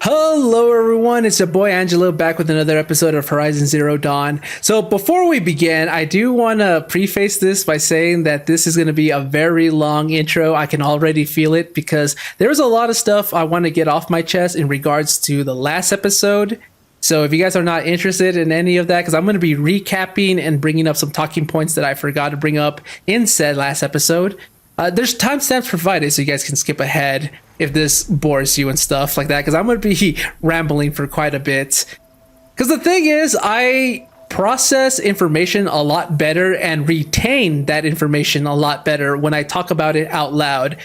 Hello everyone, it's your boy Angelo back with another episode of Horizon Zero Dawn. So before we begin, I do want to preface this by saying that this is going to be a very long intro. I can already feel it because there's a lot of stuff I want to get off my chest in regards to the last episode. So if you guys are not interested in any of that, because I'm going to be recapping and bringing up some talking points that I forgot to bring up in said last episode. There's timestamps provided so you guys can skip ahead if this bores you and stuff like that, because I'm going to be rambling for quite a bit. Because the thing is, I process information a lot better and retain that information a lot better when I talk about it out loud.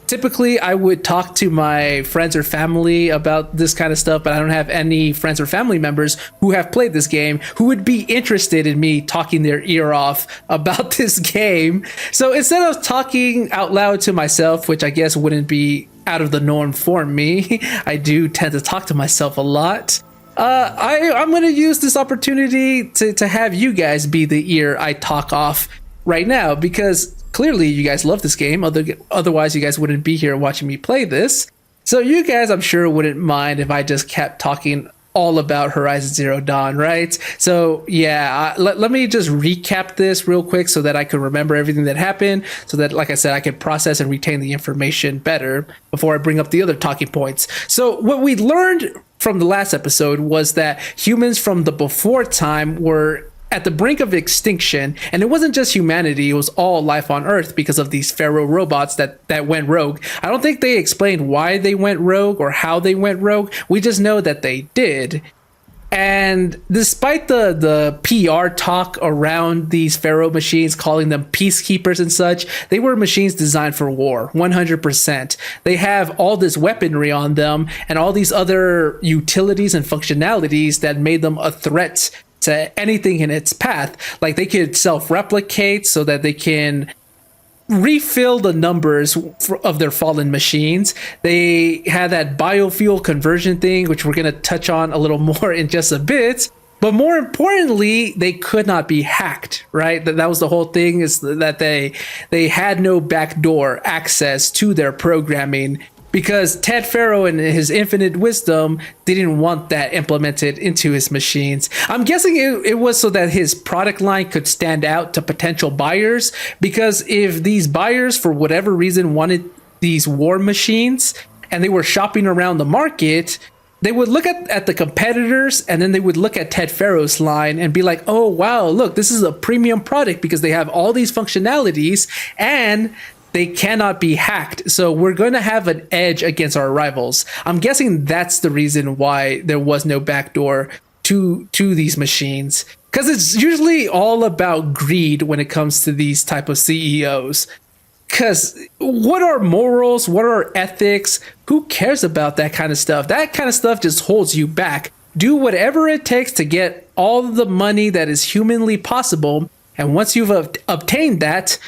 Typically, I would talk to my friends or family about this kind of stuff, but I don't have any friends or family members who have played this game who would be interested in me talking their ear off about this game. So instead of talking out loud to myself, which I guess wouldn't be out of the norm for me, I do tend to talk to myself a lot. I'm going to use this opportunity to have you guys be the ear I talk off right now, because clearly you guys love this game. Otherwise, you guys wouldn't be here watching me play this. So you guys, I'm sure, wouldn't mind if I just kept talking all about Horizon Zero Dawn, right? So yeah, let me just recap this real quick so that I can remember everything that happened, so that, like I said, I can process and retain the information better before I bring up the other talking points. So what we learned from the last episode was that humans from the before time were at the brink of extinction, and it wasn't just humanity, it was all life on Earth because of these pharaoh robots that went rogue. I don't think they explained why they went rogue or how they went rogue. We just know that they did. And despite the PR talk around these pharaoh machines, calling them peacekeepers and such, they were machines designed for war, 100%. They have all this weaponry on them and all these other utilities and functionalities that made them a threat to anything in its path. Like, they could self-replicate so that they can refill the numbers of their fallen machines. They had that biofuel conversion thing, which we're going to touch on a little more in just a bit. But more importantly, they could not be hacked, right? That was the whole thing, is that they had no backdoor access to their programming, because Ted Faro, in his infinite wisdom, didn't want that implemented into his machines. I'm guessing it was so that his product line could stand out to potential buyers, because if these buyers, for whatever reason, wanted these war machines and they were shopping around the market, they would look at the competitors, and then they would look at Ted Faro's line and be like, oh, wow, look, this is a premium product because they have all these functionalities and they cannot be hacked, so we're going to have an edge against our rivals. I'm guessing that's the reason why there was no backdoor to these machines, because it's usually all about greed when it comes to these type of CEOs. Because what are morals? What are ethics? Who cares about that kind of stuff? That kind of stuff just holds you back. Do whatever it takes to get all the money that is humanly possible, and once you've obtained that,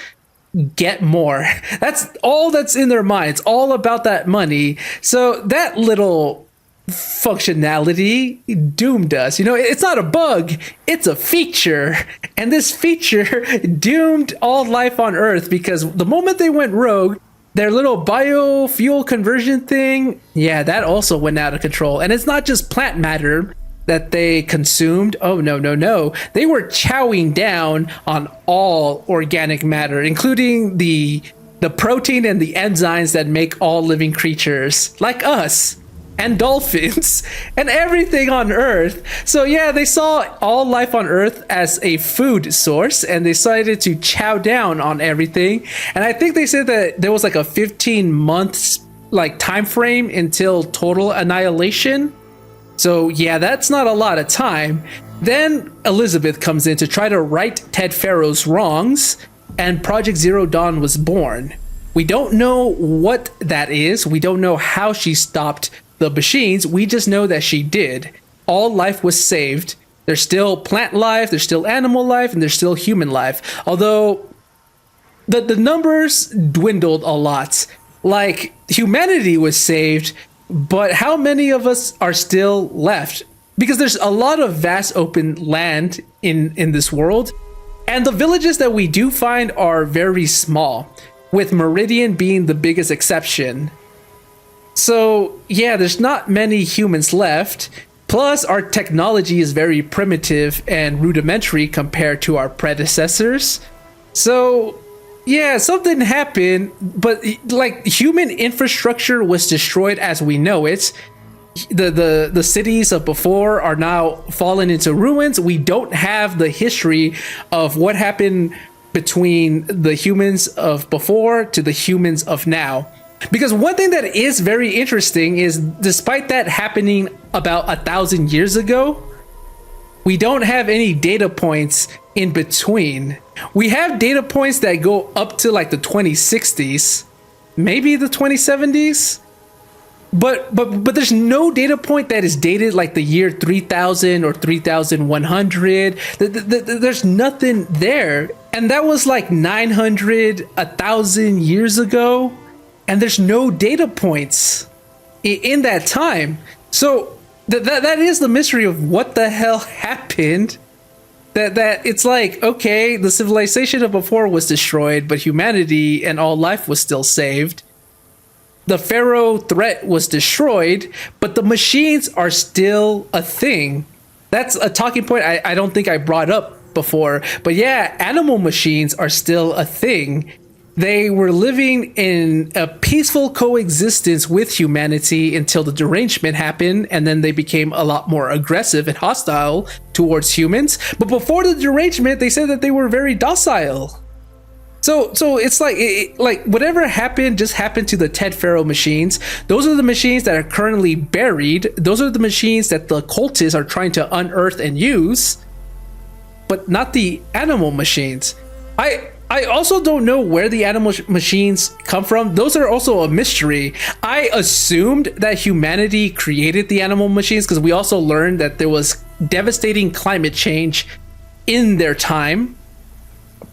get more. That's all that's in their mind. It's all about that money. So that little functionality doomed us. You know, it's not a bug, it's a feature. And this feature doomed all life on Earth, because the moment they went rogue, their little biofuel conversion thing, yeah, that also went out of control. And it's not just plant matter that they consumed. Oh, no. They were chowing down on all organic matter, including the protein and the enzymes that make all living creatures like us and dolphins and everything on Earth. So yeah, they saw all life on Earth as a food source, and they decided to chow down on everything. And I think they said that there was like a 15 months like time frame until total annihilation. So yeah, that's not a lot of time. Then Elizabeth comes in to try to right Ted Faro's wrongs, and Project Zero Dawn was born. We don't know what that is. We don't know how she stopped the machines. We just know that she did. All life was saved. There's still plant life, there's still animal life, and there's still human life. Although the numbers dwindled a lot. Like, humanity was saved, but how many of us are still left? Because there's a lot of vast open land in this world, and the villages that we do find are very small, with Meridian being the biggest exception. So, yeah, there's not many humans left. Plus, our technology is very primitive and rudimentary compared to our predecessors. So, yeah, something happened, but like human infrastructure was destroyed as we know it. The cities of before are now fallen into ruins. We don't have the history of what happened between the humans of before to the humans of now. Because one thing that is very interesting is despite that happening about 1,000 years ago, we don't have any data points in between. We have data points that go up to like the 2060s, maybe the 2070s. But there's no data point that is dated like the year 3000 or 3100. There's nothing there. And that was like 900, 1,000 years ago. And there's no data points in that time. So that is the mystery of what the hell happened. That it's like, okay, the civilization of before was destroyed, but humanity and all life was still saved. The Pharaoh threat was destroyed, but the machines are still a thing. That's a talking point I don't think I brought up before. But yeah, animal machines are still a thing. They were living in a peaceful coexistence with humanity until the derangement happened, and then they became a lot more aggressive and hostile towards humans. But before the derangement, they said that they were very docile. So it's like whatever happened just happened to the Ted Pharaoh machines. Those are the machines that are currently buried. Those are the machines that the cultists are trying to unearth and use, but not the animal machines. I also don't know where the animal machines come from. Those are also a mystery. I assumed that humanity created the animal machines because we also learned that there was devastating climate change in their time.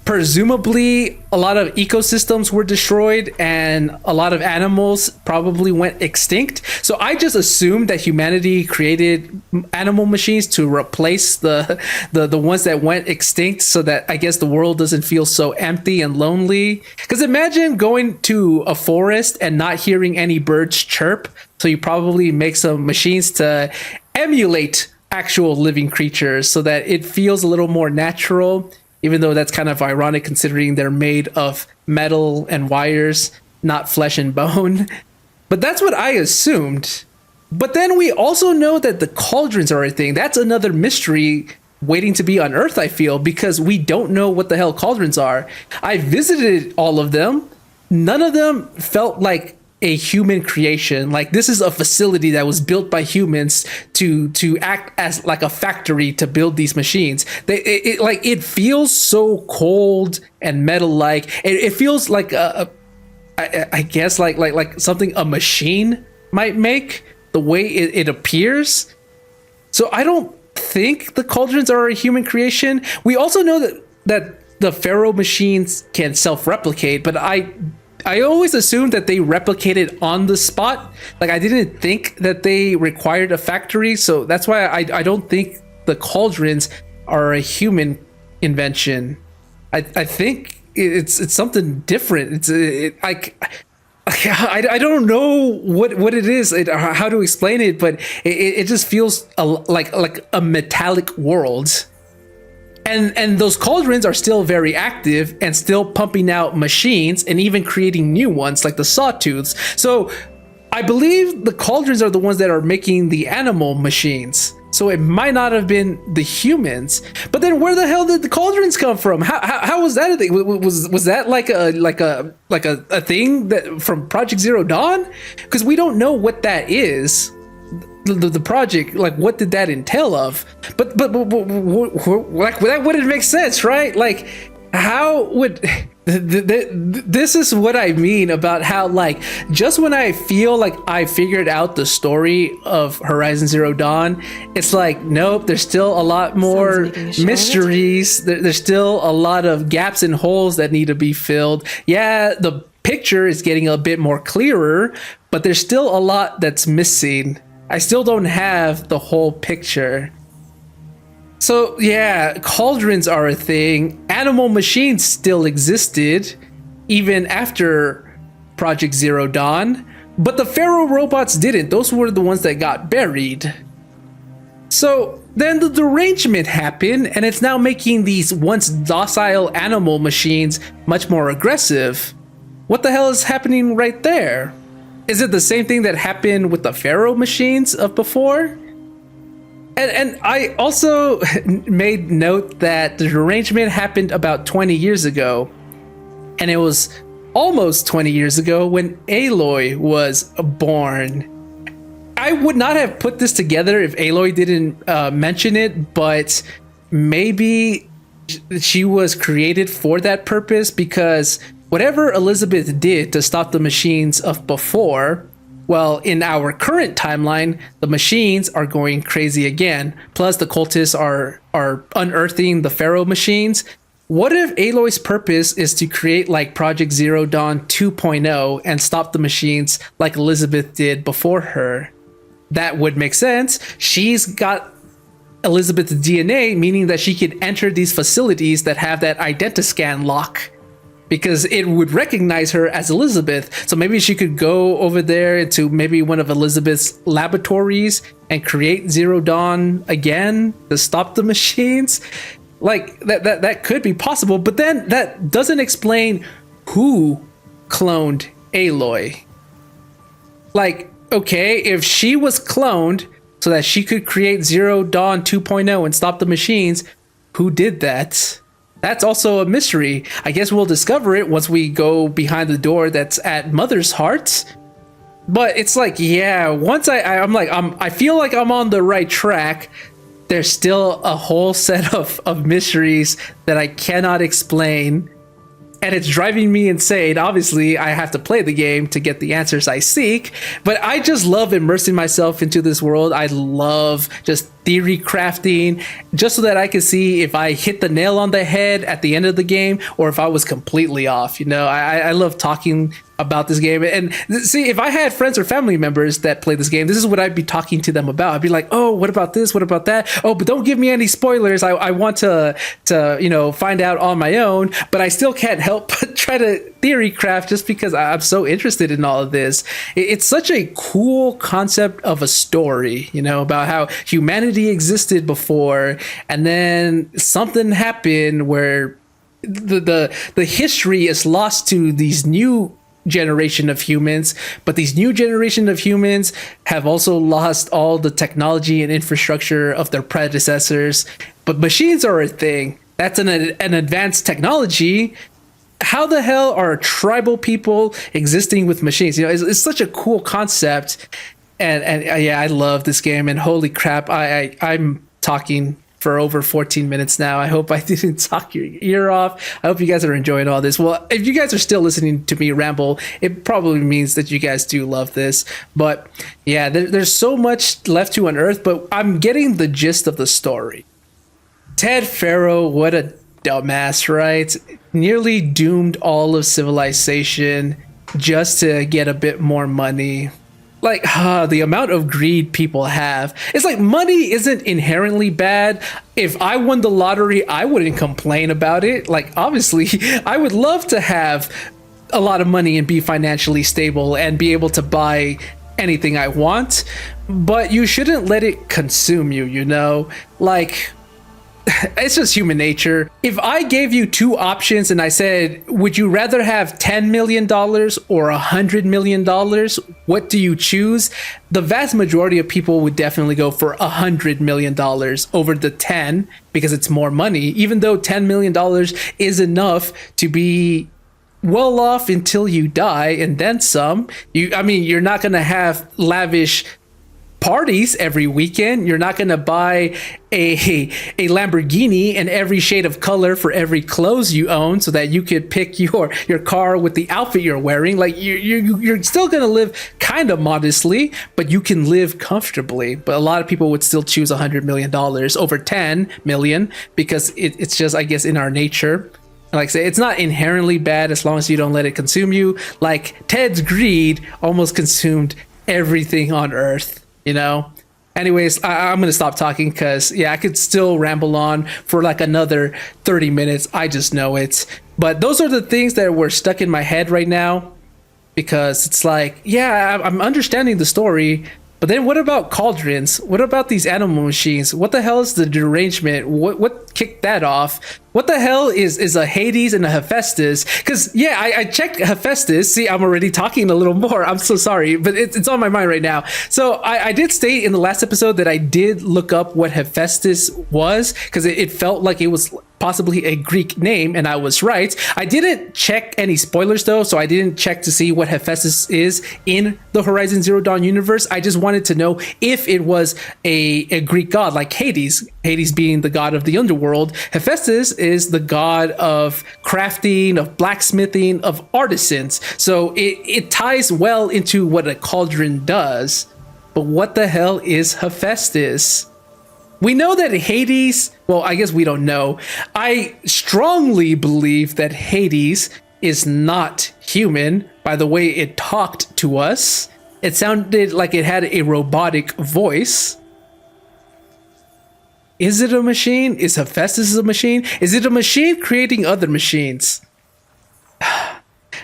Presumably, a lot of ecosystems were destroyed and a lot of animals probably went extinct. So I just assumed that humanity created animal machines to replace the ones that went extinct so that I guess the world doesn't feel so empty and lonely. Because imagine going to a forest and not hearing any birds chirp. So you probably make some machines to emulate actual living creatures so that it feels a little more natural. Even though that's kind of ironic considering they're made of metal and wires, not flesh and bone. But that's what I assumed. But then we also know that the cauldrons are a thing. That's another mystery waiting to be unearthed, I feel, because we don't know what the hell cauldrons are. I visited all of them. None of them felt like a human creation. Like this is a facility that was built by humans to act as like a factory to build these machines. It feels so cold and metal like. It feels like I guess like something a machine might make, the way it appears. So I don't think the cauldrons are a human creation. We also know that the Pharaoh machines can self-replicate, but I always assumed that they replicated on the spot. Like I didn't think that they required a factory. So that's why I don't think the cauldrons are a human invention. I think it's something different. I don't know what it is, how to explain it, but it just feels like a metallic world. And those cauldrons are still very active and still pumping out machines and even creating new ones like the sawtooths. So I believe the cauldrons are the ones that are making the animal machines. So it might not have been the humans. But then where the hell did the cauldrons come from? How was that a thing? Was that like a thing that from Project Zero Dawn? Because we don't know what that is. The project, like what did that entail of? But like that wouldn't make sense, right? Like how would this is what I mean about how like just when I feel like I figured out the story of Horizon Zero Dawn, it's like nope, there's still a lot more mysteries. There's still a lot of gaps and holes that need to be filled. Yeah, the picture is getting a bit more clearer, but there's still a lot that's missing. I still don't have the whole picture. So yeah, cauldrons are a thing. Animal machines still existed even after Project Zero Dawn. But the Pharaoh robots didn't. Those were the ones that got buried. So then the derangement happened, and it's now making these once docile animal machines much more aggressive. What the hell is happening right there? Is it the same thing that happened with the Pharaoh machines of before? And I also made note that the derangement happened about 20 years ago. And it was almost 20 years ago when Aloy was born. I would not have put this together if Aloy didn't mention it, but maybe she was created for that purpose, because whatever Elizabeth did to stop the machines of before, well, in our current timeline, the machines are going crazy again. Plus, the cultists are unearthing the Pharaoh machines. What if Aloy's purpose is to create like Project Zero Dawn 2.0 and stop the machines like Elizabeth did before her? That would make sense. She's got Elizabeth's DNA, meaning that she could enter these facilities that have that identiscan lock, because it would recognize her as Elizabeth. So maybe she could go over there into maybe one of Elizabeth's laboratories and create Zero Dawn again to stop the machines. Like that could be possible, but then that doesn't explain who cloned Aloy. Like, okay, if she was cloned so that she could create Zero Dawn 2.0 and stop the machines, who did that? That's also a mystery. I guess we'll discover it once we go behind the door that's at Mother's Heart. But it's like, yeah, once I'm like, I feel like I'm on the right track. There's still a whole set of mysteries that I cannot explain. And it's driving me insane. Obviously, I have to play the game to get the answers I seek, but I just love immersing myself into this world. I love just theory crafting, just so that I can see if I hit the nail on the head at the end of the game or if I was completely off. You know, I love talking about this game. And see, if I had friends or family members that play this game, this is what I'd be talking to them about. I'd be like, oh, what about this? What about that? Oh, but don't give me any spoilers. I want to find out on my own, but I still can't help but try to theory craft just because I'm so interested in all of this. It's such a cool concept of a story, you know, about how humanity existed before, and then something happened where the history is lost to these new generation of humans, but these new generation of humans have also lost all the technology and infrastructure of their predecessors. But machines are a thing. That's an advanced technology. How the hell are tribal people existing with machines? You know, it's such a cool concept. And yeah, I love this game. And holy crap, I'm talking for over 14 minutes now. I hope I didn't talk your ear off. I hope you guys are enjoying all this. Well, if you guys are still listening to me ramble, it probably means that you guys do love this. But yeah, there's so much left to unearth, but I'm getting the gist of the story. Ted Pharaoh, what a dumbass, right? Nearly doomed all of civilization just to get a bit more money. Like, the amount of greed people have. It's like, money isn't inherently bad. If I won the lottery, I wouldn't complain about it. Like, obviously, I would love to have a lot of money and be financially stable and be able to buy anything I want. But you shouldn't let it consume you, you know? Like, it's just human nature. If I gave you two options and I said, would you rather have $10 million or $100 million? What do you choose? The vast majority of people would definitely go for $100 million over the 10 because it's more money, even though $10 million is enough to be well off until you die and then some. You're not going to have lavish parties every weekend. You're not going to buy a Lamborghini in every shade of color for every clothes you own so that you could pick your car with the outfit you're wearing. Like, you're still going to live kind of modestly, but you can live comfortably. But a lot of people would still choose $100 million over 10 million because it's just, I guess, in our nature. Like I say, it's not inherently bad as long as you don't let it consume you. Like, Ted's greed almost consumed everything on Earth. You know, anyways, I'm going to stop talking because, yeah, I could still ramble on for like another 30 minutes. I just know it. But those are the things that were stuck in my head right now because it's like, yeah, I'm understanding the story, but then what about cauldrons? What about these animal machines? What the hell is the derangement? What kicked that off? What the hell is a Hades and a Hephaestus? Because yeah, I checked Hephaestus. See, I'm already talking a little more. I'm so sorry, but it's on my mind right now. So I did state in the last episode that I did look up what Hephaestus was, because it felt like it was possibly a Greek name, and I was right. I didn't check any spoilers though, so I didn't check to see what Hephaestus is in the Horizon Zero Dawn universe. I just wanted to know if it was a Greek god like Hades, Hades being the god of the underworld. Hephaestus is the god of crafting, of blacksmithing, of artisans. So it ties well into what a cauldron does. But what the hell is Hephaestus? We know that Hades, well, I guess we don't know. I strongly believe that Hades is not human by the way it talked to us. It sounded like it had a robotic voice. Is it a machine? Is Hephaestus a machine? Is it a machine creating other machines?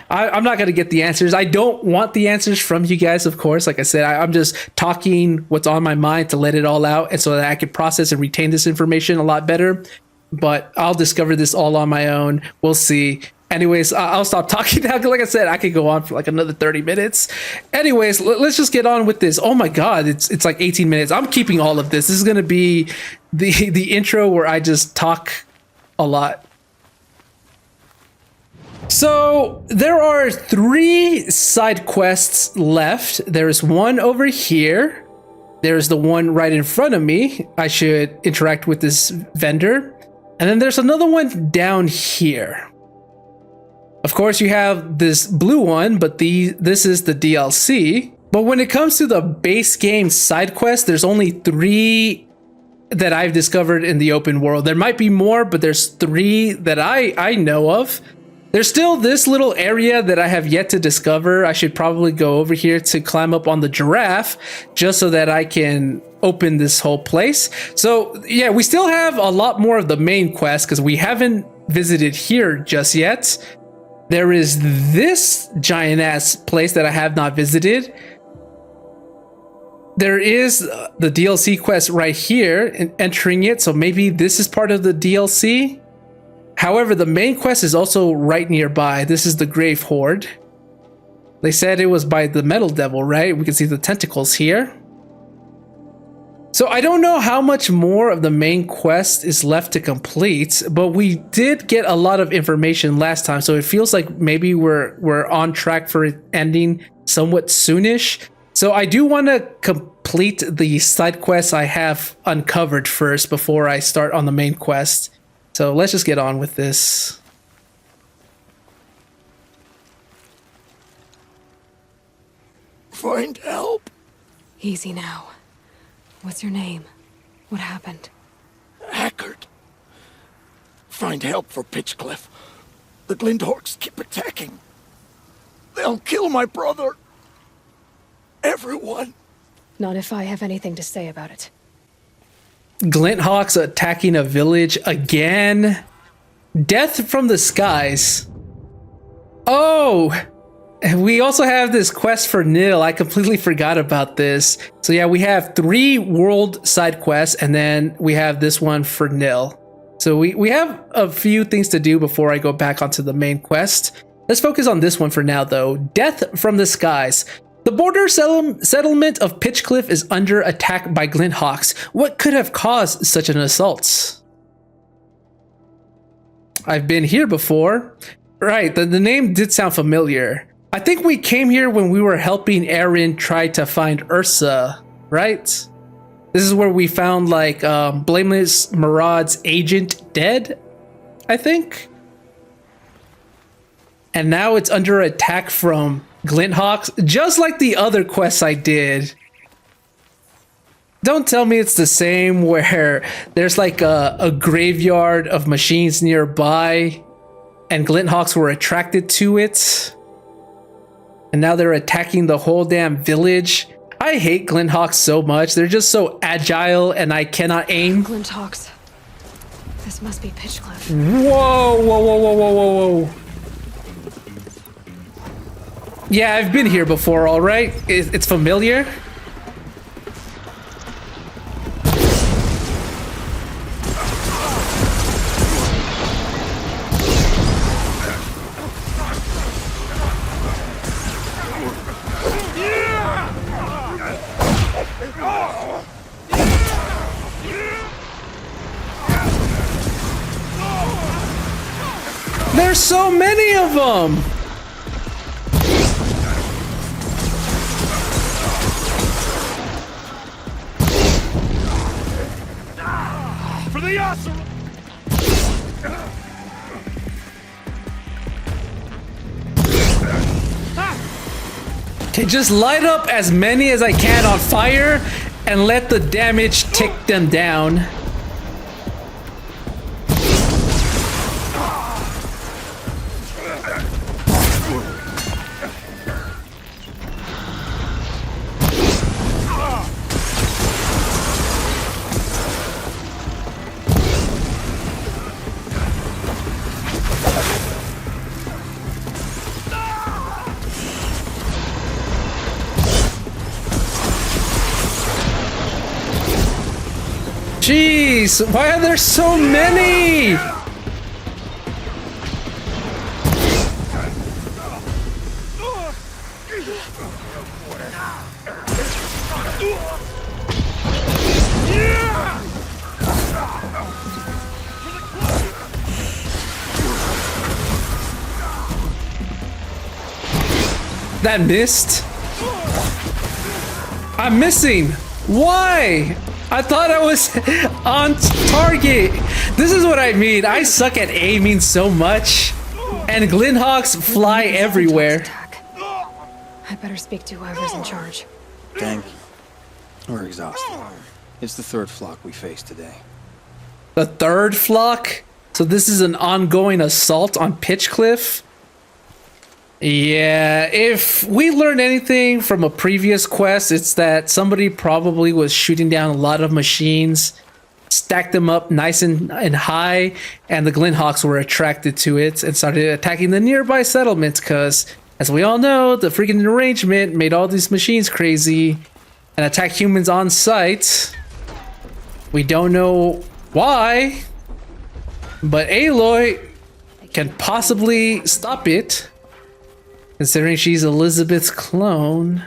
I'm not going to get the answers. I don't want the answers from you guys, of course. Like I said, I'm just talking what's on my mind to let it all out, and so that I can process and retain this information a lot better. But I'll discover this all on my own. We'll see. Anyways, I'll stop talking now. Like I said, I could go on for like another 30 minutes. Anyways, let's just get on with this. Oh my God, it's like 18 minutes. I'm keeping all of this. This is going to be the intro where I just talk a lot. So there are 3 side quests left. There's one over here. There's the one right in front of me. I should interact with this vendor. And then there's another one down here. Of course, you have this blue one, but this is the DLC. But when it comes to the base game side quest, there's only 3 that I've discovered in the open world. There might be more, but there's 3 that I know of. There's still this little area that I have yet to discover. I should probably go over here to climb up on the giraffe just so that I can open this whole place. So yeah, we still have a lot more of the main quest because we haven't visited here just yet. There is this giant ass place that I have not visited. There is the DLC quest right here and entering it. So maybe this is part of the DLC. However, the main quest is also right nearby. This is the Grave Horde. They said it was by the Metal Devil, right? We can see the tentacles here. So I don't know how much more of the main quest is left to complete, but we did get a lot of information last time, so it feels like maybe we're on track for it ending somewhat soonish. So I do want to complete the side quests I have uncovered first before I start on the main quest. So let's just get on with this. Find help. Easy now. What's your name? What happened? Hackard. Find help for Pitchcliff. The Glinthawks keep attacking. They'll kill my brother. Everyone. Not if I have anything to say about it. Glinthawks attacking a village again. Death from the skies. Oh, we also have this quest for Nil. I completely forgot about this. So yeah, we have 3 world side quests, and then we have this one for Nil. So we have a few things to do before I go back onto the main quest. Let's focus on this one for now though. Death from the skies. The border settlement of Pitchcliff is under attack by Glinthawks. What could have caused such an assault? I've been here before. Right, the name did sound familiar. I think we came here when we were helping Aaron try to find Ursa, right? This is where we found like Blameless Maraud's agent dead, I think. And now it's under attack from Glinthawks, just like the other quests I did. Don't tell me it's the same where there's like a graveyard of machines nearby and Glinthawks were attracted to it. And now they're attacking the whole damn village. I hate Glinthawks so much. They're just so agile and I cannot aim. Glinthawks. This must be Pitchcliff. Whoa, whoa, whoa, whoa, whoa, whoa, whoa. Yeah, I've been here before, all right? It's familiar. There's so many of them! For the Asuka! Okay, just light up as many as I can on fire and let the damage tick them down. Jeez, why are there so many? That missed? I'm missing. Why? I thought I was on target. This is what I mean. I suck at aiming so much. And Glinthawks fly everywhere. I better speak to whoever's in charge. Gang, we're exhausted. It's the third flock we faced today. The third flock? So this is an ongoing assault on Pitchcliff? Yeah, if we learned anything from a previous quest, it's that somebody probably was shooting down a lot of machines, stacked them up nice and high, and the Glinthawks were attracted to it and started attacking the nearby settlements because, as we all know, the freaking arrangement made all these machines crazy and attack humans on sight. We don't know why, but Aloy can possibly stop it. Considering she's Elizabeth's clone.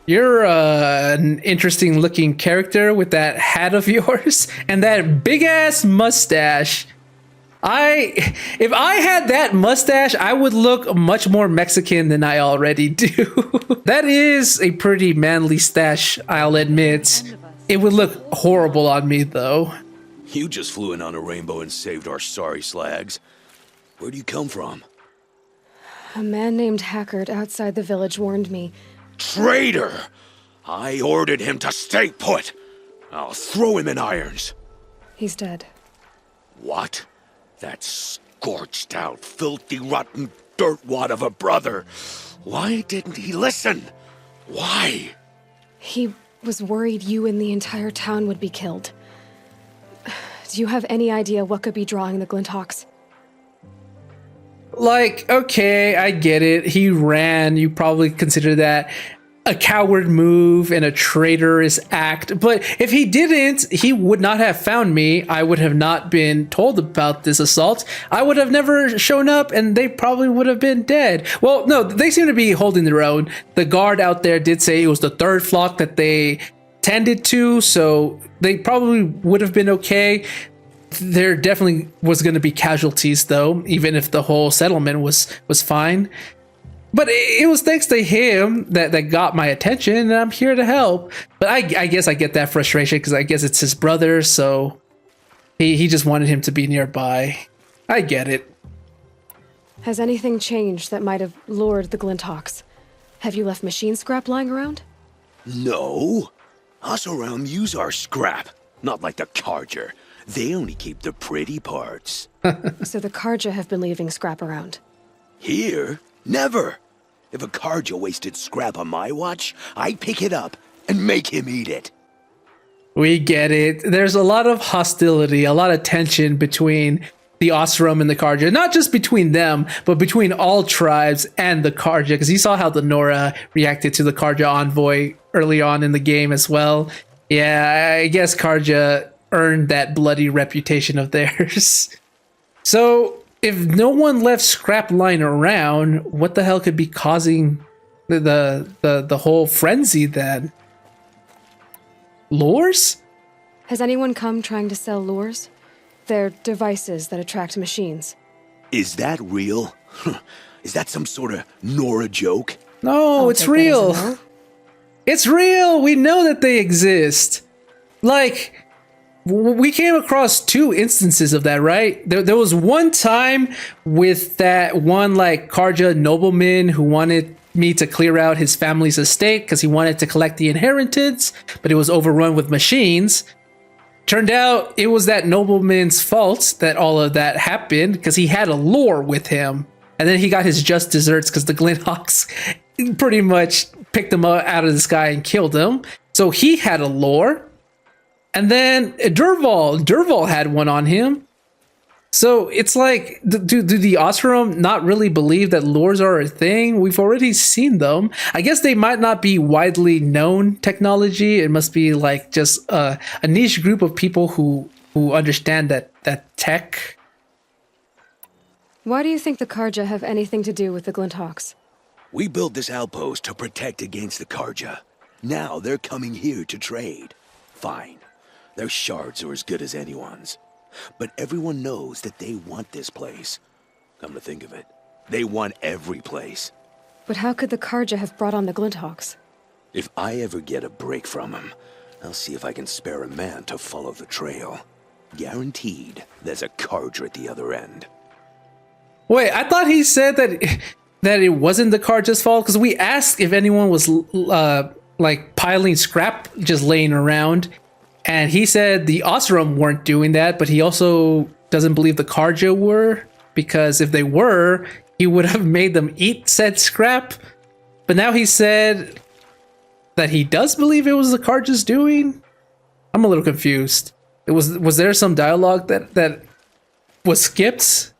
You're an interesting looking character with that hat of yours and that big ass mustache. If I had that mustache, I would look much more Mexican than I already do. That is a pretty manly stash, I'll admit. It would look horrible on me though. You just flew in on a rainbow and saved our sorry slags. Where do you come from? A man named Hackard outside the village warned me. Traitor! I ordered him to stay put. I'll throw him in irons. He's dead. What? That scorched out, filthy, rotten dirtwad of a brother. Why didn't he listen? Why? He was worried you and the entire town would be killed. Do you have any idea what could be drawing the Glinthawks? Like, okay, I get it. He ran. You probably consider that a coward move and a traitorous act. But if he didn't, he would not have found me. I would have not been told about this assault. I would have never shown up and they probably would have been dead. Well, no, they seem to be holding their own. The guard out there did say it was the third flock that they tended to, so they probably would have been okay. There definitely was going to be casualties though, even if the whole settlement was fine. But it was thanks to him that got my attention, and I'm here to help. But I guess I get that frustration because I guess it's his brother, so he just wanted him to be nearby. I get it. Has anything changed that might have lured the Glinthawks? Have you left machine scrap lying around? No. Us around use our scrap, not like the Carja. They only keep the pretty parts. So the Carja have been leaving scrap around? Here? Never. If a Carja wasted scrap on my watch, I'd pick it up and make him eat it. We get it. There's a lot of hostility, a lot of tension between the Oseram and the Karja. Not just between them, but between all tribes and the Karja. Because you saw how the Nora reacted to the Karja envoy early on in the game as well. Yeah, I guess Karja earned that bloody reputation of theirs. So, if no one left scrap lying around, what the hell could be causing the whole frenzy then? Lures? Has anyone come trying to sell lures? They're devices that attract machines. Is that real? Is that some sort of Nora joke? No, it's real. No. It's real. We know that they exist. Like, we came across 2 instances of that, right? There was one time with that one, like, Karja nobleman who wanted me to clear out his family's estate because he wanted to collect the inheritance, but it was overrun with machines. Turned out it was that nobleman's fault that all of that happened because he had a lore with him. And then he got his just desserts because the Glinthawks pretty much picked him up out of the sky and killed him. So he had a lore. And then Durval had one on him. So it's like, do the Oseram not really believe that lures are a thing? We've already seen them. I guess they might not be widely known technology. It must be like just a niche group of people who understand that tech. Why do you think the Karja have anything to do with the Glinthawks? We built this outpost to protect against the Karja. Now they're coming here to trade. Fine. Their shards are as good as anyone's. But everyone knows that they want this place. Come to think of it, they want every place. But how could the Karja have brought on the Glinthawks? If I ever get a break from them, I'll see if I can spare a man to follow the trail. Guaranteed, there's a Karja at the other end. Wait, I thought he said that it wasn't the Karja's fault because we asked if anyone was like piling scrap just laying around. And he said the Oseram weren't doing that, but he also doesn't believe the Karja were, because if they were, he would have made them eat said scrap. But now he said that he does believe it was the Karja's doing. I'm a little confused. Was there some dialogue that was skipped?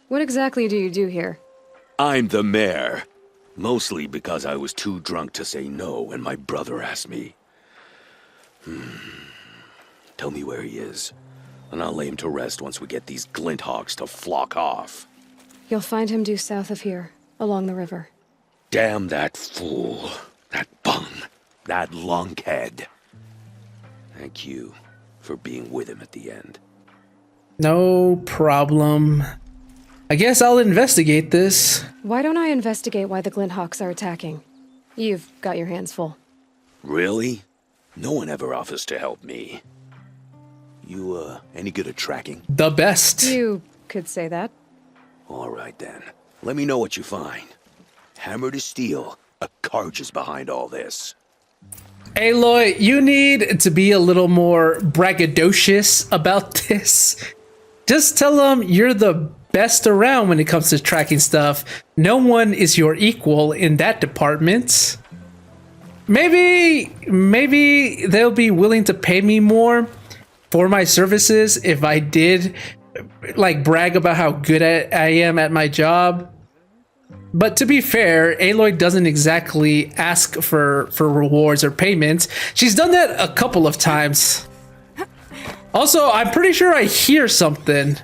What exactly do you do here? I'm the mayor. Mostly because I was too drunk to say no when my brother asked me. Tell me where he is, and I'll lay him to rest once we get these Glinthawks to flock off. You'll find him due south of here, along the river. Damn that fool. That bum. That lunkhead. Thank you for being with him at the end. No problem. I guess I'll investigate this. Why don't I investigate why the Glinthawks are attacking? You've got your hands full. Really? No one ever offers to help me. You, any good at tracking? The best. You could say that. All right, then. Let me know what you find. Hammer to steel, a Karja's behind all this. Aloy, you need to be a little more braggadocious about this. Just tell them you're the best around when it comes to tracking stuff. No one is your equal in that department. Maybe they'll be willing to pay me more for my services if I did like brag about how good I am at my job. But to be fair, Aloy doesn't exactly ask for rewards or payments. She's done that a couple of times. Also, I'm pretty sure I hear something.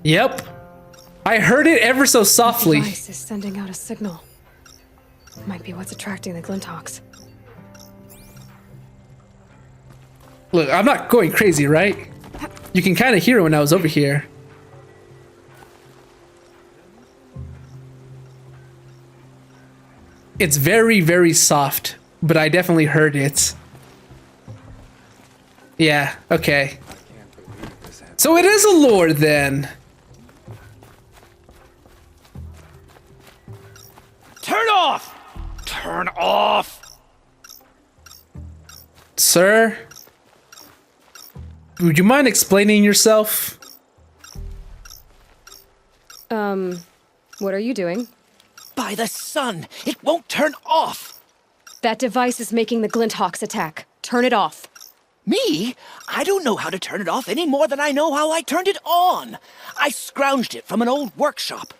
Yep. I heard it ever so softly. The device is sending out a signal. Might be what's attracting the Glinthawks. Look, I'm not going crazy, right? You can kind of hear it when I was over here. It's very, very soft, but I definitely heard it. Yeah, okay. So it is a lore then. Turn off! Turn off! Sir? Would you mind explaining yourself? What are you doing? By the sun, it won't turn off! That device is making the Glinthawks attack. Turn it off. Me? I don't know how to turn it off any more than I know how I turned it on. I scrounged it from an old workshop.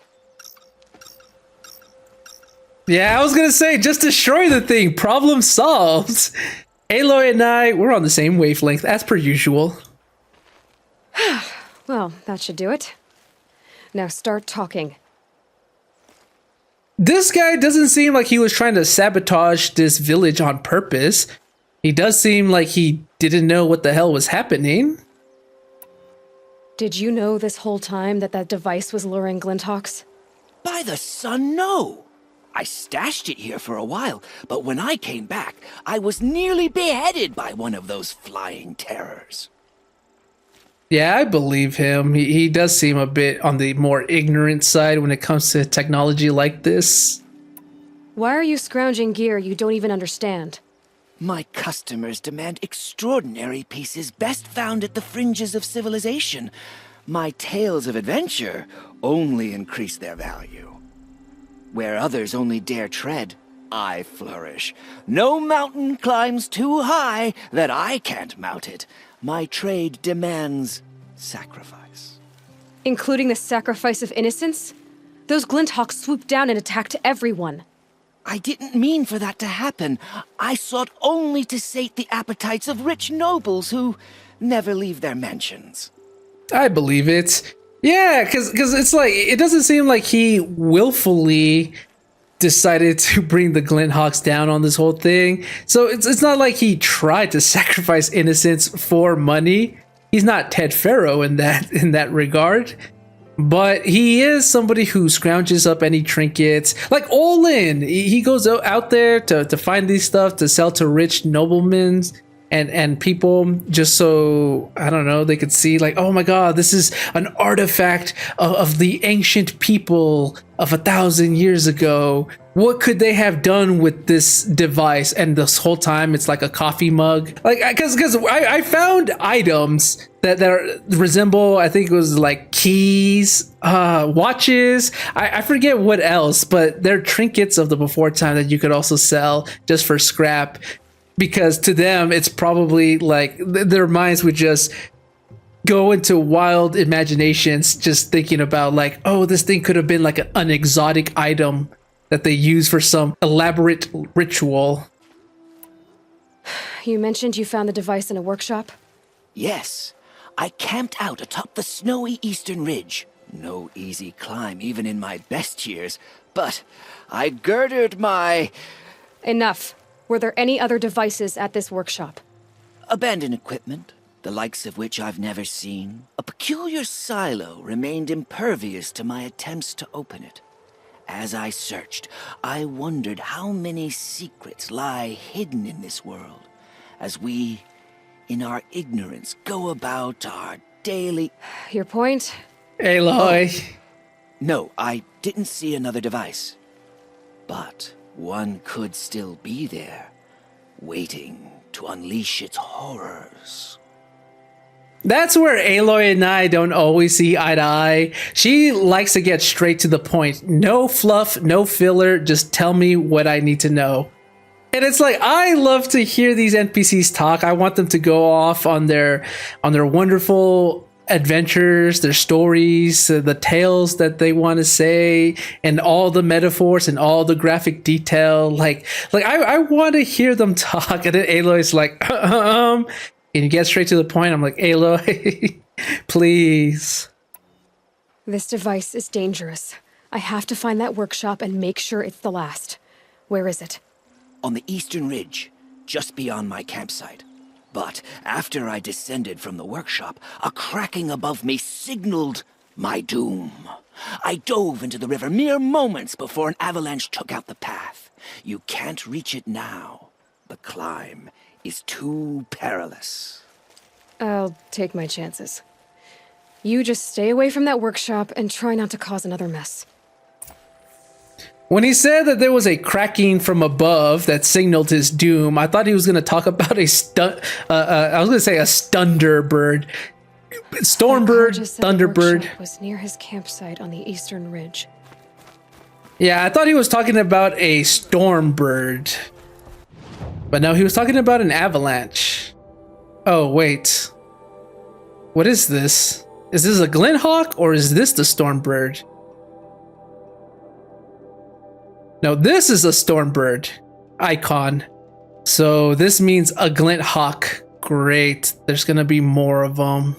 Yeah, I was gonna say, just destroy the thing. Problem solved. Aloy and I, we're on the same wavelength, as per usual. Well, that should do it. Now start talking. This guy doesn't seem like he was trying to sabotage this village on purpose. He does seem like he didn't know what the hell was happening. Did you know this whole time that that device was luring Glinthawks? By the sun, no. I stashed it here for a while, but when I came back, I was nearly beheaded by one of those flying terrors. Yeah, I believe him. He does seem a bit on the more ignorant side when it comes to technology like this. Why are you scrounging gear you don't even understand? My customers demand extraordinary pieces best found at the fringes of civilization. My tales of adventure only increase their value. Where others only dare tread, I flourish. No mountain climbs too high that I can't mount it. My trade demands sacrifice. Including the sacrifice of innocence? Those Glinthawks swooped down and attacked everyone. I didn't mean for that to happen. I sought only to sate the appetites of rich nobles who never leave their mansions. I believe it. Yeah, because it's like, it doesn't seem like he willfully decided to bring the Glinthawks down on this whole thing. So it's not like he tried to sacrifice innocence for money. He's not Ted Faro in that regard. But he is somebody who scrounges up any trinkets. Like Olin, he goes out there to find these stuff to sell to rich noblemen and people, just so, I don't know, they could see like, oh my god, this is an artifact of the ancient people of 1,000 years ago. What could they have done with this device? And this whole time it's like a coffee mug. Like, because I found items that resemble, I think it was like keys, watches. I forget what else, but they're trinkets of the before time that you could also sell just for scrap. Because to them, it's probably like their minds would just go into wild imaginations, just thinking about like, oh, this thing could have been like an exotic item that they use for some elaborate ritual. You mentioned you found the device in a workshop? Yes, I camped out atop the snowy eastern ridge. No easy climb even in my best years, but I girded my... Enough. Were there any other devices at this workshop? abandoned equipment, the likes of which I've never seen. A peculiar silo remained impervious to my attempts to open it. As I searched, I wondered how many secrets lie hidden in this world, as we, in our ignorance, go about our daily... Your point? Aloy. No, I didn't see another device. But one could still be there, waiting to unleash its horrors. That's where Aloy and I don't always see eye to eye. She likes to get straight to the point. No fluff, no filler, just tell me what I need to know. And it's like, I love to hear these NPCs talk. I want them to go off on their wonderful adventures, their stories, the tales that they want to say, and all the metaphors and all the graphic detail. Like I want to hear them talk. And then Aloy's like, and you get straight to the point. I'm like, Aloy, please. This device is dangerous. I have to find that workshop and make sure it's the last. Where is it? On the eastern ridge, just beyond my campsite. But after I descended from the workshop, a cracking above me signaled my doom. I dove into the river mere moments before an avalanche took out the path. You can't reach it now. The climb is too perilous. I'll take my chances. You just stay away from that workshop and try not to cause another mess. When he said that there was a cracking from above that signaled his doom, I thought he was going to talk about a Thunderbird. Stormbird, Thunderbird. Was near his campsite on the eastern ridge. Yeah, I thought he was talking about a Stormbird. But no, he was talking about an avalanche. Oh, wait. What is this? Is this a Glinthawk or is this the Stormbird? No, this is a Stormbird icon. So this means a Glinthawk. Great. There's gonna be more of them.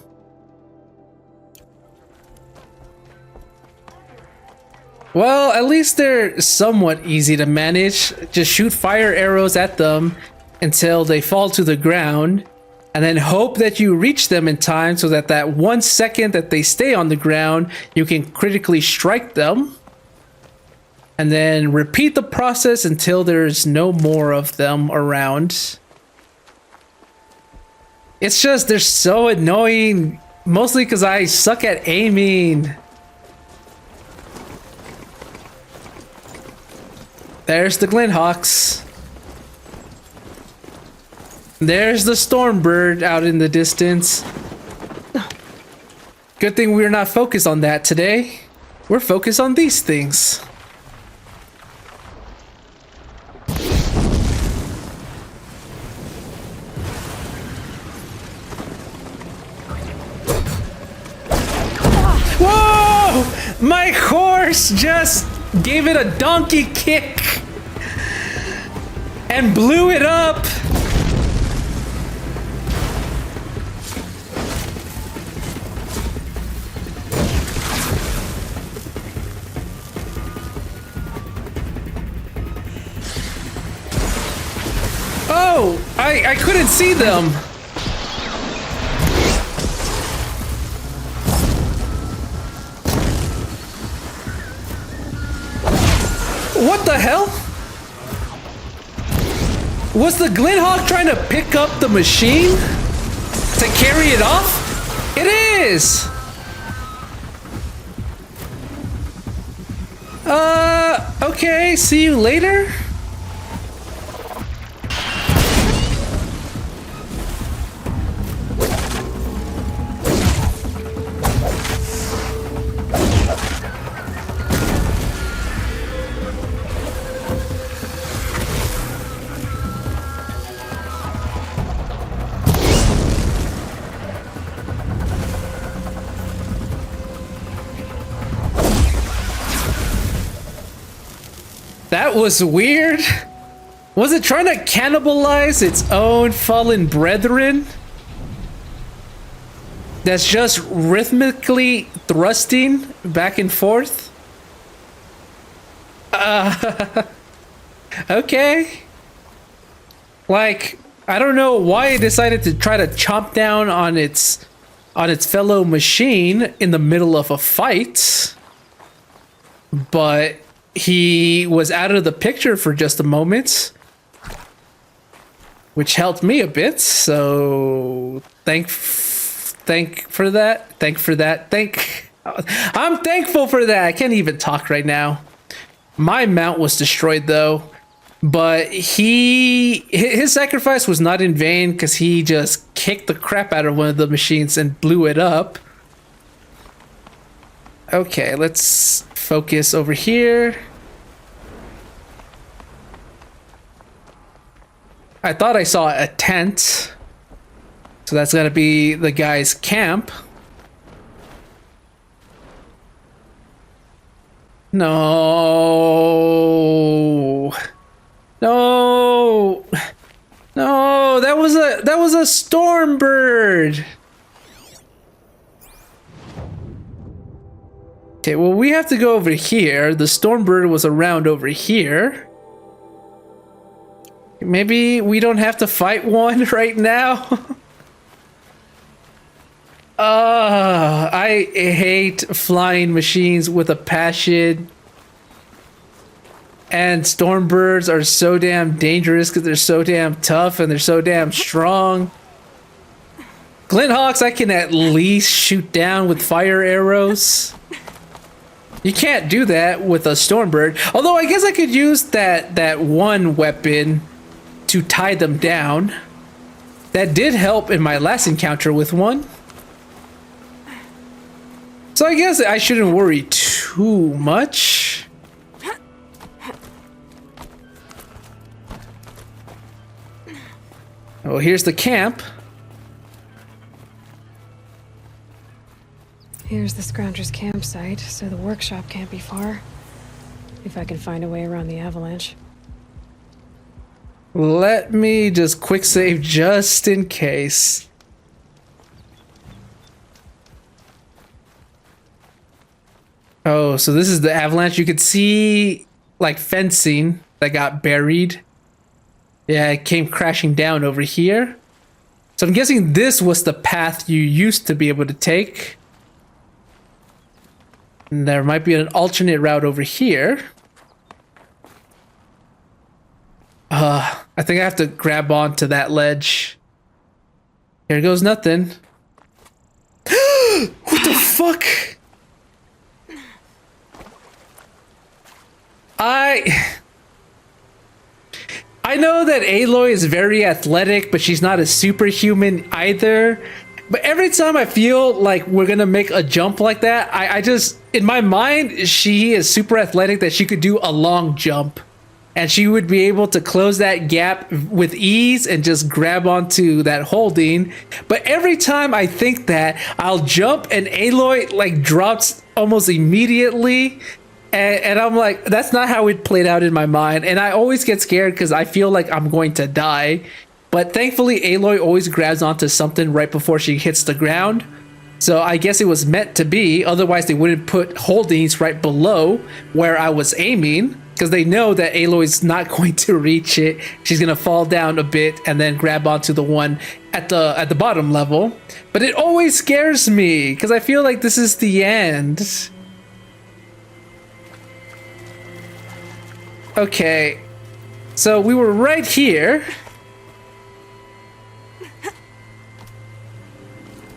Well, at least they're somewhat easy to manage. Just shoot fire arrows at them until they fall to the ground, and then hope that you reach them in time so that that 1 second that they stay on the ground, you can critically strike them. And then repeat the process until there's no more of them around. It's just, they're so annoying, mostly because I suck at aiming. There's the Glinthawks. There's the Stormbird out in the distance. Good thing we're not focused on that today. We're focused on these things. Whoa! My horse just gave it a donkey kick and blew it up. Oh, I couldn't see them. What the hell? Was the Glinthawk trying to pick up the machine to carry it off? It is! Okay, see you later? That was weird. Was it trying to cannibalize its own fallen brethren? That's just rhythmically thrusting back and forth? Okay. Like, I don't know why it decided to try to chomp down on its fellow machine in the middle of a fight. But he was out of the picture for just a moment, which helped me a bit. So thank for that. I'm thankful for that. I can't even talk right now. My mount was destroyed though, but his sacrifice was not in vain because he just kicked the crap out of one of the machines and blew it up. Okay, let's focus over here. I thought I saw a tent. So that's gotta be the guy's camp. No. No. No, that was a Stormbird. Okay, well, we have to go over here. The Stormbird was around over here. Maybe we don't have to fight one right now. I hate flying machines with a passion. And Stormbirds are so damn dangerous because they're so damn tough and they're so damn strong. Glinthawks I can at least shoot down with fire arrows. You can't do that with a Stormbird. Although I guess I could use that one weapon to tie them down. That did help in my last encounter with one. So I guess I shouldn't worry too much. Oh, here's the camp. Here's the Scrounger's campsite, so the workshop can't be far. If I can find a way around the avalanche. Let me just quick save just in case. Oh, so this is the avalanche. You could see like fencing that got buried. Yeah, it came crashing down over here. So I'm guessing this was the path you used to be able to take. And there might be an alternate route over here. I think I have to grab onto that ledge. Here goes nothing. What the fuck? I know that Aloy is very athletic, but she's not a superhuman either. But every time I feel like we're gonna make a jump like that, I just, in my mind, she is super athletic that she could do a long jump. And she would be able to close that gap with ease and just grab onto that holding. But every time I think that, I'll jump and Aloy like drops almost immediately. And I'm like, that's not how it played out in my mind. And I always get scared because I feel like I'm going to die. But thankfully, Aloy always grabs onto something right before she hits the ground. So I guess it was meant to be. Otherwise, they wouldn't put holdings right below where I was aiming. Because they know that Aloy's not going to reach it. She's going to fall down a bit and then grab onto the one at the bottom level. But it always scares me because I feel like this is the end. Okay. So we were right here.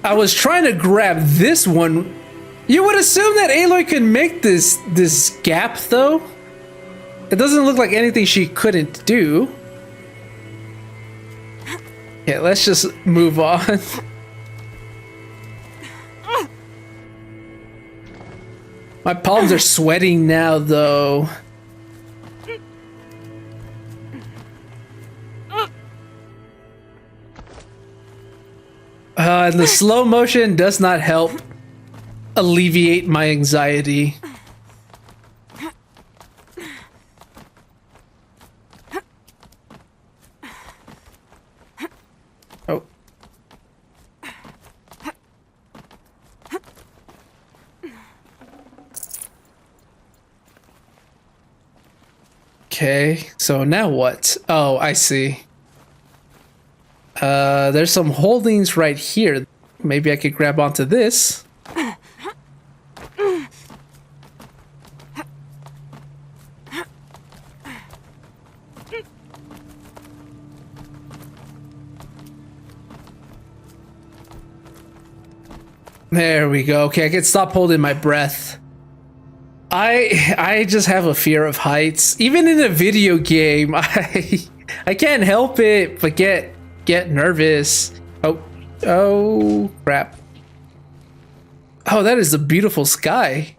I was trying to grab this one. You would assume that Aloy could make this gap though. It doesn't look like anything she couldn't do. Yeah, let's just move on. My palms are sweating now, though. And the slow motion does not help alleviate my anxiety. Oh. Okay, so now what? Oh, I see. There's some holdings right here. Maybe I could grab onto this. There we go. Okay, I can stop holding my breath. I just have a fear of heights. Even in a video game, I can't help it but get nervous. Oh crap. Oh, that is a beautiful sky.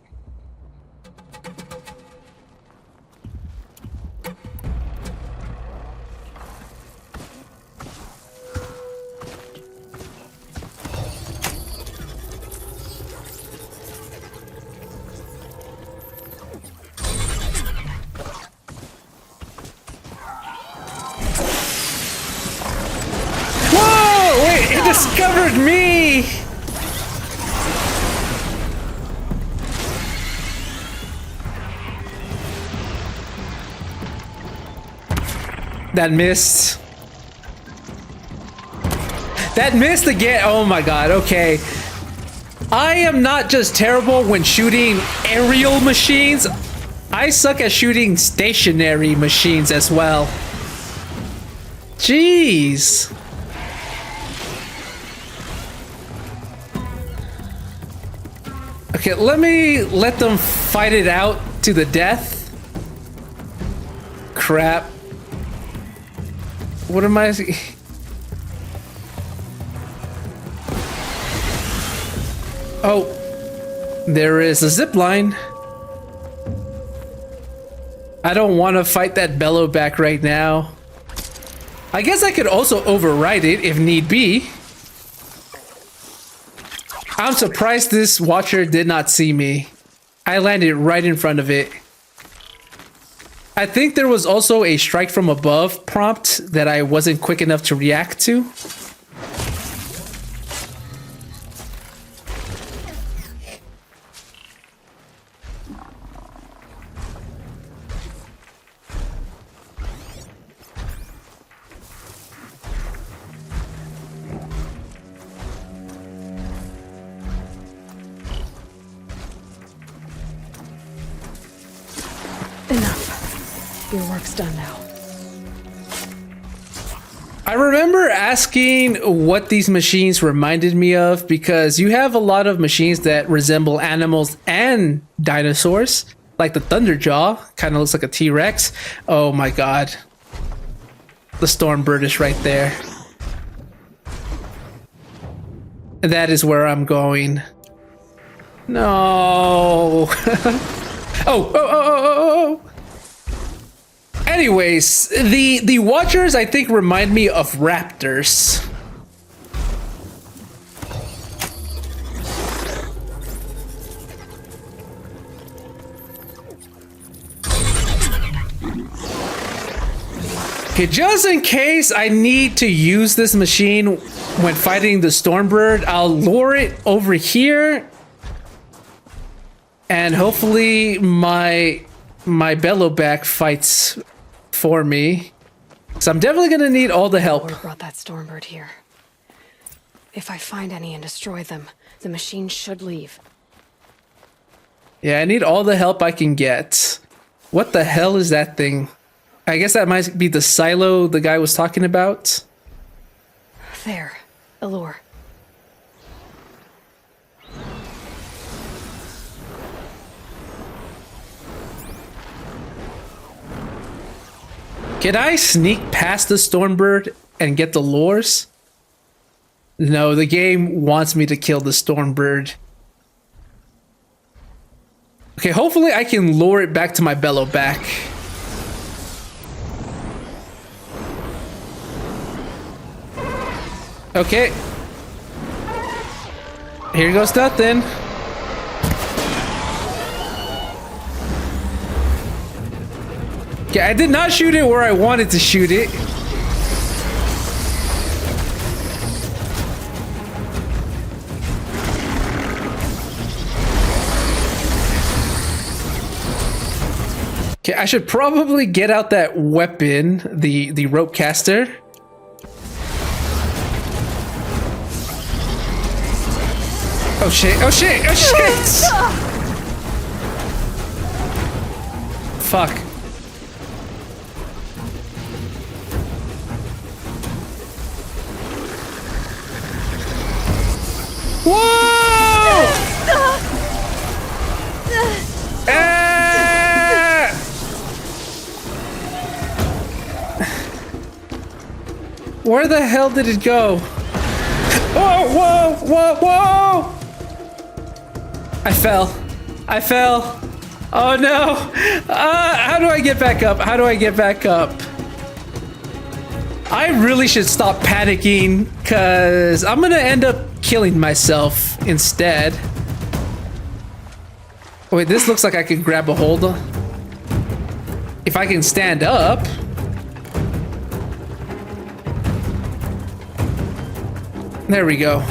Discovered me! That missed. That missed again. Oh my god, okay. I am not just terrible when shooting aerial machines. I suck at shooting stationary machines as well. Jeez. Okay, let them fight it out to the death. Crap. What am I? Oh, there is a zip line. I don't want to fight that bellow back right now. I guess I could also override it if need be. I'm surprised this watcher did not see me. I landed right in front of it. I think there was also a strike from above prompt that I wasn't quick enough to react to. Enough. Your work's done now. I remember asking what these machines reminded me of because you have a lot of machines that resemble animals and dinosaurs. Like the Thunderjaw, kind of looks like a T-Rex. Oh my god. The Stormbird is right there. That is where I'm going. No. Oh. Anyways, the Watchers I think remind me of raptors. Okay, just in case I need to use this machine when fighting the Stormbird, I'll lure it over here. And hopefully my Bellowback fights for me. So I'm definitely gonna need all the help. We brought that Stormbird here. If I find any and destroy them, the machine should leave. Yeah, I need all the help I can get. What the hell is that thing? I guess that might be the silo the guy was talking about. There. Allure. Can I sneak past the Stormbird and get the lures? No, the game wants me to kill the Stormbird. Okay, hopefully I can lure it back to my Bellowback. Okay. Here goes nothing. Okay, I did not shoot it where I wanted to shoot it. Okay, I should probably get out that weapon, the rope caster. Oh shit, oh shit, oh shit! Fuck. Whoa! Ah! Where the hell did it go? Whoa, whoa, whoa, whoa! I fell. Oh no! How do I get back up? How do I get back up? I really should stop panicking because I'm gonna end up killing myself instead. Wait, this looks like I can grab a hold of. If I can stand up. There we go.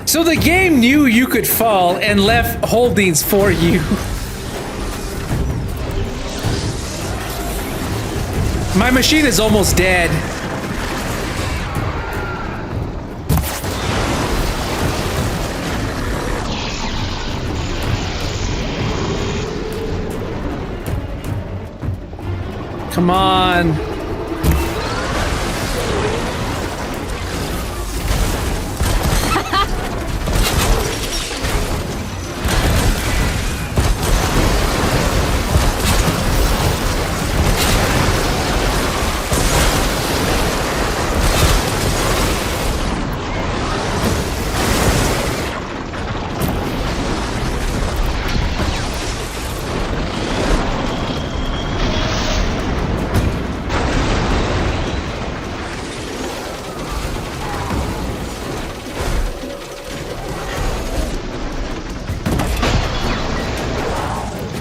So the game knew you could fall and left holdings for you. My machine is almost dead. Come on.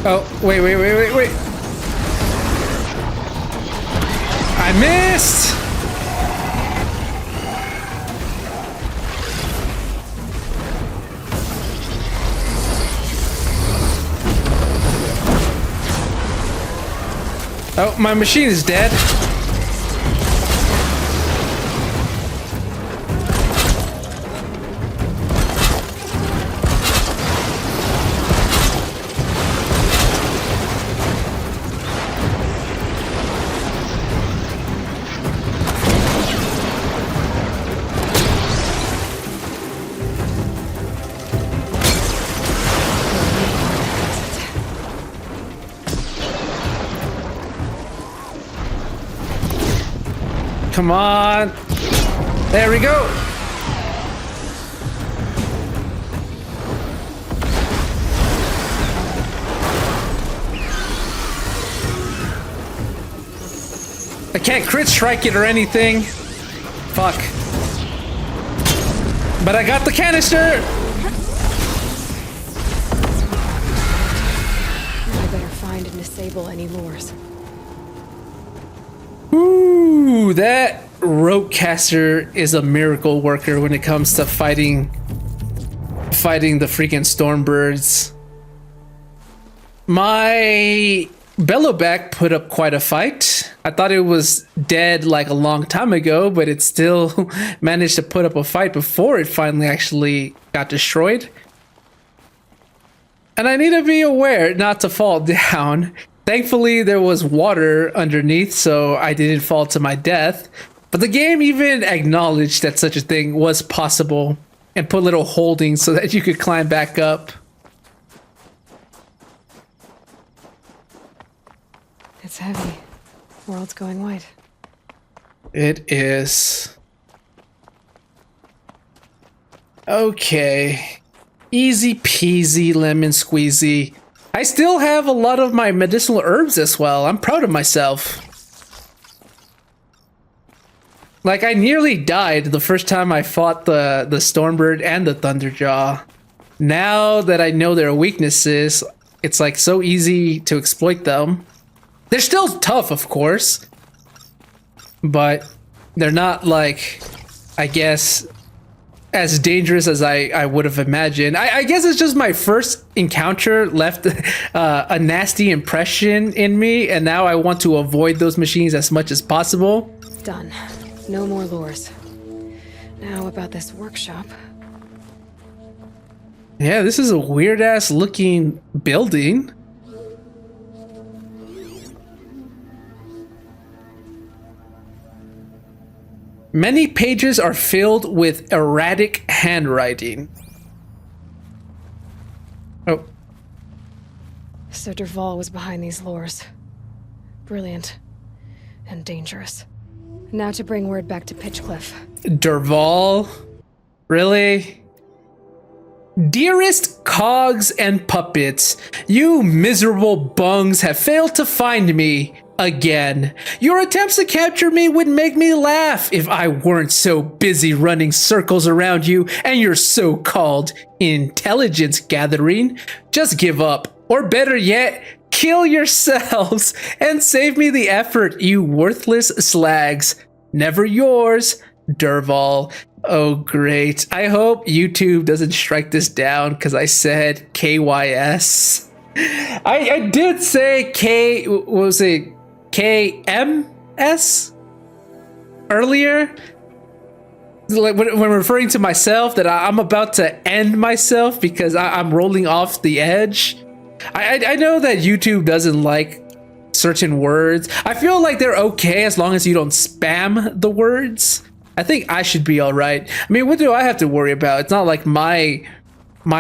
Oh, wait. I missed! Oh, my machine is dead. Come on. There we go. I can't crit strike it or anything. Fuck. But I got the canister. I better find and disable any lures. Ooh, that rope caster is a miracle worker when it comes to fighting the freaking stormbirds. My Bellowback put up quite a fight. I thought it was dead like a long time ago, but it still managed to put up a fight before it finally actually got destroyed. And I need to be aware not to fall down. Thankfully, there was water underneath, so I didn't fall to my death. But the game even acknowledged that such a thing was possible and put little holdings so that you could climb back up. It's heavy. World's going white. It is. Okay. Easy peasy lemon squeezy. I still have a lot of my medicinal herbs as well. I'm proud of myself. Like, I nearly died the first time I fought the Stormbird and the Thunderjaw. Now that I know their weaknesses, it's like so easy to exploit them. They're still tough, of course. But they're not like, I guess, as dangerous as I would have imagined. I guess it's just my first encounter left a nasty impression in me, and now I want to avoid those machines as much as possible. Done. No more lures. Now about this workshop. Yeah, this is a weird-ass looking building. Many pages are filled with erratic handwriting. Oh. So Dervahl was behind these lures. Brilliant. And dangerous. Now to bring word back to Pitchcliff. Dervahl? Really? Dearest cogs and puppets, you miserable bungs have failed to find me. Again. Your attempts to capture me would make me laugh if I weren't so busy running circles around you and your so-called intelligence gathering. Just give up, or better yet, kill yourselves and save me the effort, you worthless slags. Never yours, Dervahl. Oh, great. I hope YouTube doesn't strike this down because I said KYS. I did say what was it? KMS earlier, like when referring to myself, that I'm about to end myself because I'm rolling off the edge. I know that YouTube doesn't like certain words. I feel like they're okay as long as you don't spam the words. I think I should be all right. I mean, what do I have to worry about? It's not like my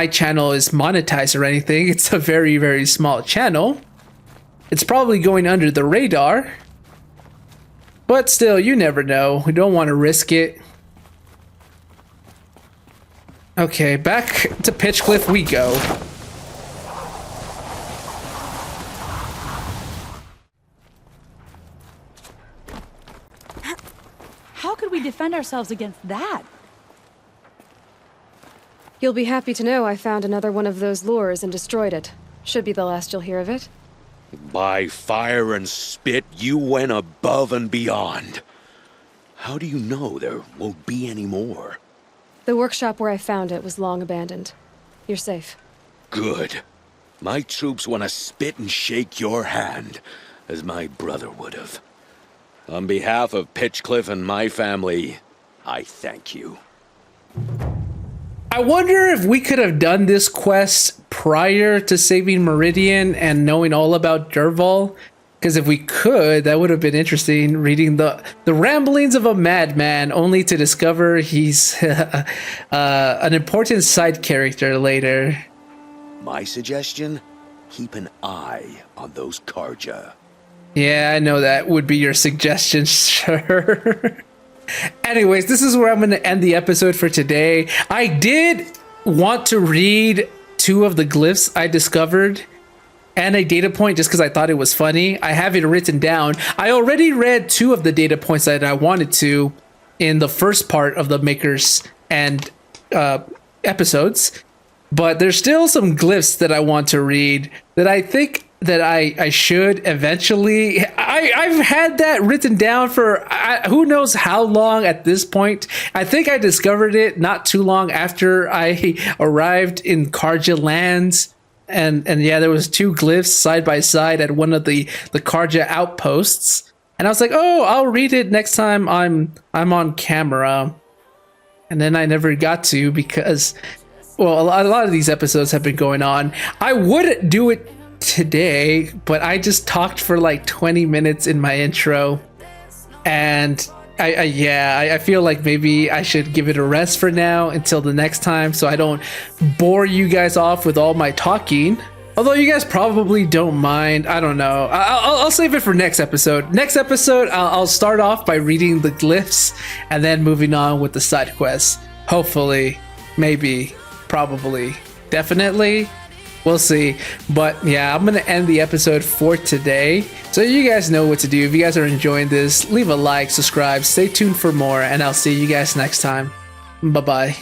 channel is monetized or anything. It's a very, very small channel. It's probably going under the radar. But still, you never know. We don't want to risk it. Okay, back to Pitchcliff we go. How could we defend ourselves against that? You'll be happy to know I found another one of those lures and destroyed it. Should be the last you'll hear of it. By fire and spit, you went above and beyond. How do you know there won't be any more? The workshop where I found it was long abandoned. You're safe. Good. My troops want to spit and shake your hand, as my brother would have. On behalf of Pitchcliff and my family, I thank you. I wonder if we could have done this quest prior to saving Meridian and knowing all about Dervahl. Because if we could, that would have been interesting, reading the ramblings of a madman, only to discover he's an important side character later. My suggestion? Keep an eye on those Karja. Yeah, I know that would be your suggestion, sure. Anyways, this is where I'm going to end the episode for today. I did want to read 2 of the glyphs I discovered and a data point just because I thought it was funny. I have it written down. I already read 2 of the data points that I wanted to in the first part of the Makers and episodes, but there's still some glyphs that I want to read that I think that I should eventually. I've had that written down for who knows how long at this point. I think I discovered it not too long after I arrived in Karja lands. And yeah, there was 2 glyphs side by side at one of the Karja outposts. And I was like, oh, I'll read it next time I'm on camera. And then I never got to because, well, a lot of these episodes have been going on. I would do it today, but I just talked for like 20 minutes in my intro, and I feel like maybe I should give it a rest for now until the next time, so I don't bore you guys off with all my talking. Although you guys probably don't mind. I don't know. I'll save it for next episode. Next episode, I'll start off by reading the glyphs and then moving on with the side quests. Hopefully, maybe, probably, definitely. We'll see. But yeah, I'm going to end the episode for today. So you guys know what to do. If you guys are enjoying this, leave a like, subscribe, stay tuned for more, and I'll see you guys next time. Bye-bye.